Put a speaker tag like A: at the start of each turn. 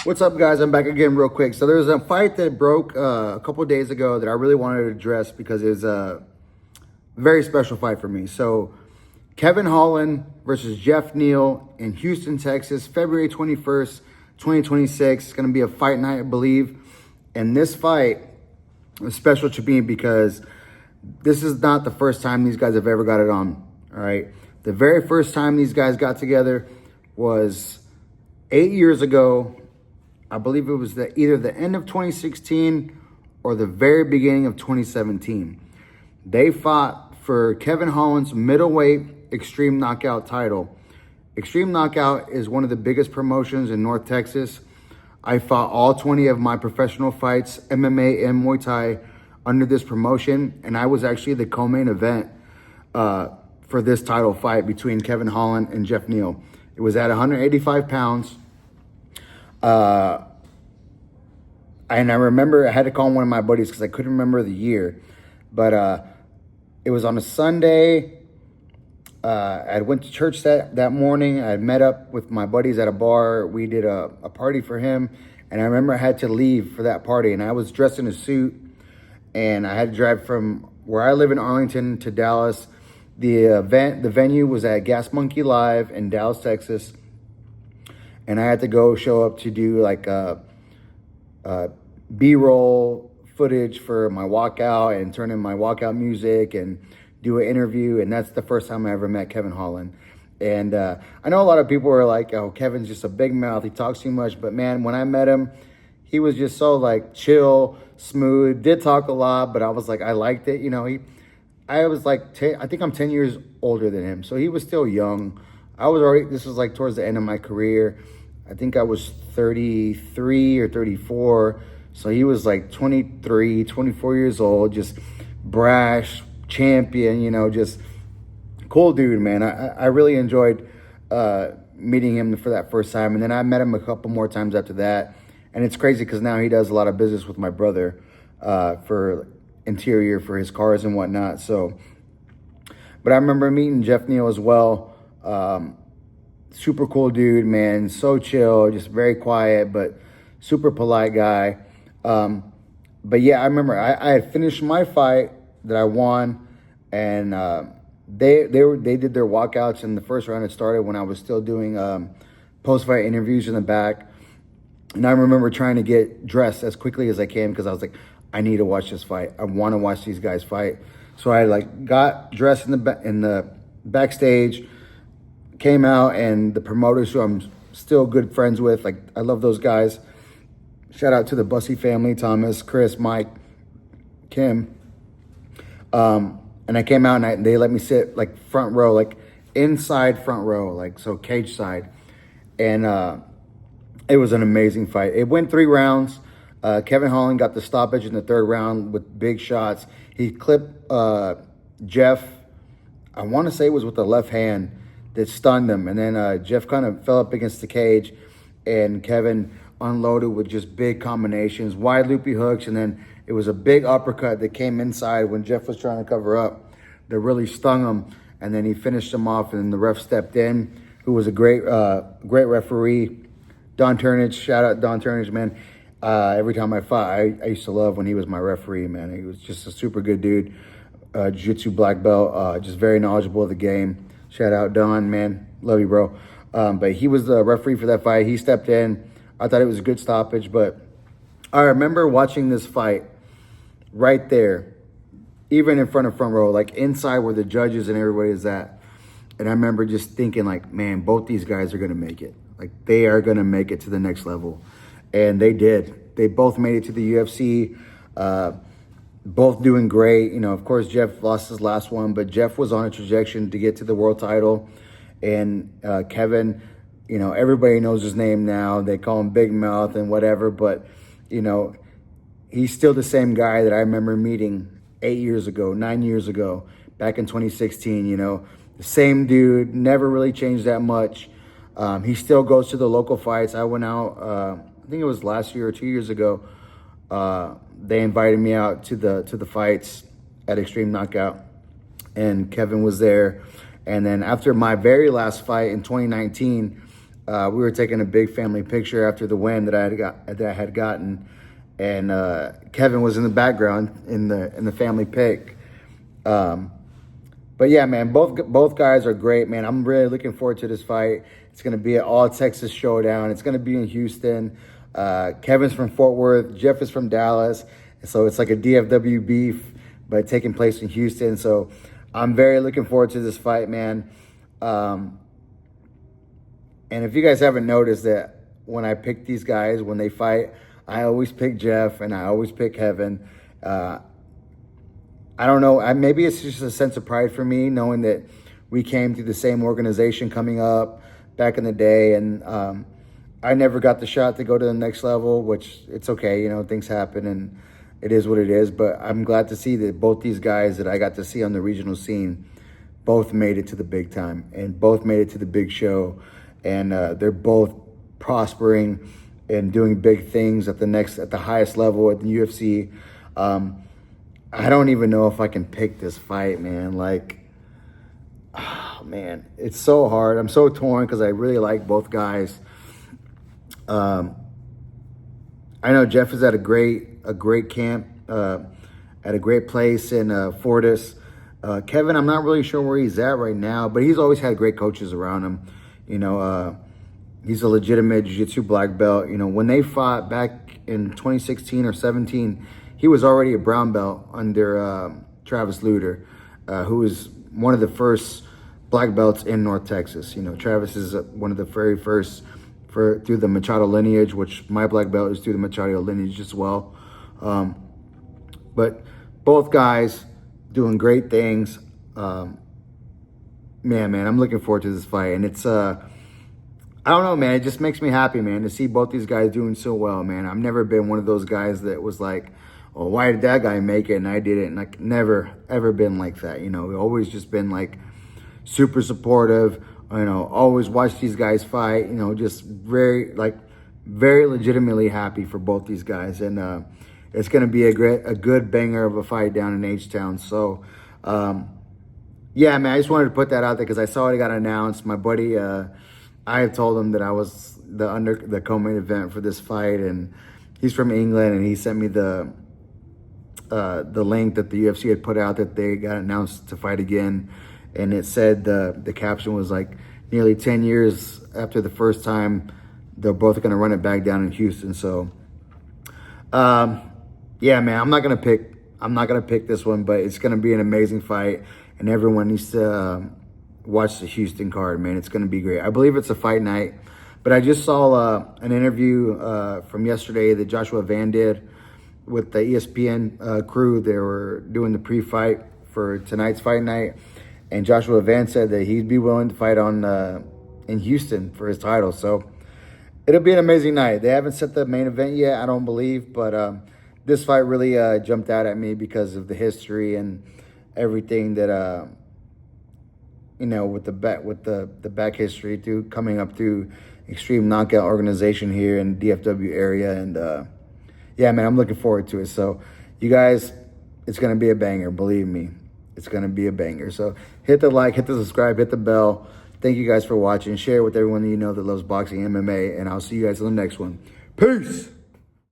A: What's up, guys? I'm back again real quick. So there's a fight that broke a couple of days ago that I really wanted to address because it's a very special fight for me. So Kevin Holland versus Geoff Neal in Houston, Texas, February 21st, 2026. It's going to be a fight night, I believe. And this fight is special to me because this is not the first time these guys have ever got it on, all right? The very first time these guys got together was 8 years ago. I believe it was either the end of 2016 or the very beginning of 2017. They fought for Kevin Holland's middleweight Extreme Knockout title. Extreme Knockout is one of the biggest promotions in North Texas. I fought all 20 of my professional fights, MMA and Muay Thai, under this promotion, and I was actually the co-main event for this title fight between Kevin Holland and Geoff Neal. It was at 185 pounds. And I remember I had to call one of my buddies because I couldn't remember the year. But it was on a Sunday. I went to church that morning. I met up with my buddies at a bar. We did a party for him. And I remember I had to leave for that party. And I was dressed in a suit. And I had to drive from where I live in Arlington to Dallas. The venue was at Gas Monkey Live in Dallas, Texas. And I had to go show up to do like B-roll footage for my walkout and turn in my walkout music and do an interview. And that's the first time I ever met Kevin Holland. And I know a lot of people are like, oh, Kevin's just a big mouth. He talks too much. But man, when I met him, he was just so like chill, smooth, did talk a lot, but I was like, I liked it. You know, I was like, I think I'm 10 years older than him. So he was still young. This was like towards the end of my career. I think I was 33 or 34. So he was like 23, 24 years old, just brash, champion, you know, just cool dude, man. I really enjoyed meeting him for that first time. And then I met him a couple more times after that. And it's crazy because now he does a lot of business with my brother for interior for his cars and whatnot. So, but I remember meeting Geoff Neal as well. Super cool dude, man. So chill, just very quiet, but super polite guy. But yeah, I remember I had finished my fight that I won, and they did their walkouts, and the first round had started when I was still doing post-fight interviews in the back. And I remember trying to get dressed as quickly as I can because I was like, I need to watch this fight. I want to watch these guys fight. So I like got dressed in the backstage. Came out, and the promoters who I'm still good friends with, like I love those guys. Shout out to the Bussy family, Thomas, Chris, Mike, Kim. And I came out and they let me sit like front row, like inside front row, like so cage side. And it was an amazing fight. It went 3 rounds. Kevin Holland got the stoppage in the 3rd round with big shots. He clipped Geoff, I want to say it was with the left hand, that stunned him. And then Geoff kind of fell up against the cage, and Kevin unloaded with just big combinations, wide loopy hooks, and then it was a big uppercut that came inside when Geoff was trying to cover up that really stung him. And then he finished him off, and then the ref stepped in, who was a great referee, Don Turnage. Shout out Don Turnage, man. Every time I fought, I used to love when he was my referee, man. He was just a super good dude, jiu-jitsu black belt, just very knowledgeable of the game. Shout out Don, man. Love you, bro. But he was the referee for that fight. He stepped in. I thought it was a good stoppage. But I remember watching this fight right there, even in front row, like inside where the judges and everybody is at. And I remember just thinking like, man, both these guys are going to make it. Like they are going to make it to the next level. And they did. They both made it to the UFC. Both doing great. You know, of course, Geoff lost his last one, but Geoff was on a trajectory to get to the world title. And Kevin, you know, everybody knows his name now. They call him Big Mouth and whatever, but, you know, he's still the same guy that I remember meeting 8 years ago, 9 years ago, back in 2016, you know. The same dude, never really changed that much. He still goes to the local fights. I went out, I think it was last year or 2 years ago. They invited me out to the fights at Extreme Knockout, and Kevin was there. And then after my very last fight in 2019, We were taking a big family picture after the win that I had gotten, and Kevin was in the background in the family pic. But yeah, man, both guys are great, man. I'm really looking forward to this fight. It's going to be an all Texas showdown. It's going to be in Houston. Kevin's from Fort Worth. Geoff is from Dallas. So it's like a DFW beef, but taking place in Houston. So I'm very looking forward to this fight, man. And if you guys haven't noticed that when I pick these guys, when they fight, I always pick Geoff and I always pick Kevin. I don't know. Maybe it's just a sense of pride for me, knowing that we came through the same organization coming up back in the day. And I never got the shot to go to the next level, which it's okay. You know, things happen and it is what it is. But I'm glad to see that both these guys that I got to see on the regional scene both made it to the big time and both made it to the big show. And they're both prospering and doing big things at the highest level at the UFC. I don't even know if I can pick this fight, man. Like, oh, man, it's so hard. I'm so torn because I really like both guys. I know Geoff is at a great camp, at a great place in Fortis. Kevin, I'm not really sure where he's at right now, but he's always had great coaches around him. You know, he's a legitimate jiu-jitsu black belt. You know, when they fought back in 2016 or 17, he was already a brown belt under Travis Luter, who was one of the first black belts in North Texas. You know, Travis is one of the very first through the Machado lineage, which my black belt is through the Machado lineage as well. But both guys doing great things. Man, I'm looking forward to this fight. And it's, I don't know, man. It just makes me happy, man, to see both these guys doing so well, man. I've never been one of those guys that was like, oh, why did that guy make it and I did it? And like, never, ever been like that. You know, we've always just been like super supportive, you know, always watch these guys fight, you know, just very legitimately happy for both these guys. And it's going to be a good banger of a fight down in H-Town. So, yeah, man, I just wanted to put that out there because I saw it got announced. My buddy, I had told him that I was the co-main event for this fight, and he's from England, and he sent me the link that the UFC had put out that they got announced to fight again. And it said the caption was like, nearly 10 years after the first time, they're both going to run it back down in Houston. So, yeah, man, I'm not gonna pick this one, but it's gonna be an amazing fight, and everyone needs to watch the Houston card, man. It's gonna be great. I believe it's a fight night, but I just saw an interview from yesterday that Joshua Van did with the ESPN crew. They were doing the pre-fight for tonight's fight night, and Joshua Van said that he'd be willing to fight in Houston for his title. So it'll be an amazing night. They haven't set the main event yet, I don't believe, but this fight really jumped out at me because of the history and everything that you know, with the back history through coming up through Extreme Knockout organization here in DFW area. And yeah, man, I'm looking forward to it. So you guys, it's gonna be a banger, believe me. It's gonna be a banger. So hit the like, hit the subscribe, hit the bell. Thank you guys for watching. Share with everyone that you know that loves boxing, MMA, and I'll see you guys in the next one. Peace.